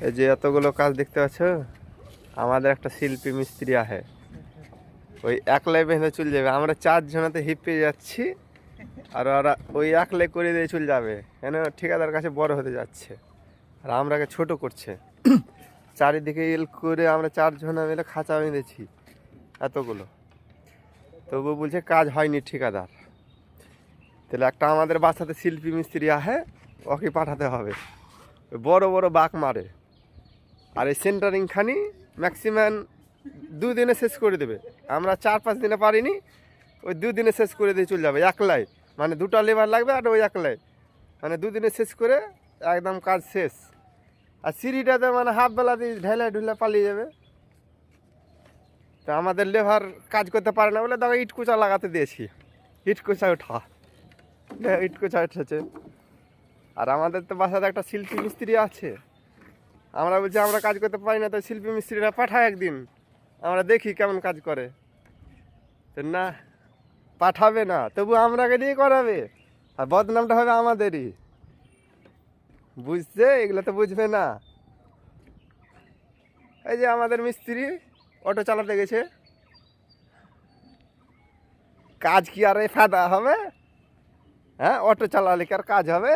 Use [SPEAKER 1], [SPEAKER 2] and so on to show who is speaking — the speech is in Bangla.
[SPEAKER 1] এই যে এতগুলো কাজ দেখতে পাচ্ছ, আমাদের একটা শিল্পী মিস্ত্রি আহে, ওই একলাই বেঁধে চলে যাবে। আমরা 4 জনাতে হিপে যাচ্ছি, আর ওরা ওই একলাই করে দিয়ে চলে যাবে, কেন ঠিকাদার কাছে বড় হতে যাচ্ছে, আর আমরাকে ছোট করছে। চারিদিকে এল করে আমরা 4 জনা মিলে খাঁচা বেঁধেছি এতগুলো, তবু বলছে কাজ হয়নি ঠিকাদার। তাহলে একটা আমাদের বাসাতে শিল্পী মিস্ত্রি আহে, ওকে পাঠাতে হবে। বড় বড় বাঁক মারে, আর এই সেন্টারিং খানি ম্যাক্সিমাম 2 দিনে শেষ করে দেবে। আমরা 4-5 দিনে পারিনি, ওই 2 দিনে শেষ করে দিয়ে চলে যাবে একলাই। মানে 2টা লেবার লাগবে, আর ওই একলাই মানে 2 দিনে শেষ করে একদম কাজ শেষ। আর সিঁড়িটাতে মানে হাফ বেলা দিয়ে ঢেলে ঢুলে পালিয়ে যাবে। তো আমাদের লেবার কাজ করতে পারে না বলে দেখো ইটকুচা লাগাতে দিয়েছি, ইটকুচা ওঠা, ইটকুচা উঠেছে। আর আমাদের তো বাসাতে একটা শিল্পী মিস্ত্রি আছে, আমরা বলছি আমরা কাজ করতে পারি না, তো শিল্পী মিস্ত্রিরা পাঠায় একদিন, আমরা দেখি কেমন কাজ করে। তো না, পাঠাবে না, তবু আমরাকে দিয়ে করাবে, আর বদনামটা হবে আমাদেরই। বুঝছে? এগুলো তো বুঝবে না। এই যে আমাদের মিস্ত্রি অটো চালাতে গেছে, কাজ কি আর ফায়দা হবে? হ্যাঁ, অটো চালালে কি আর কাজ হবে?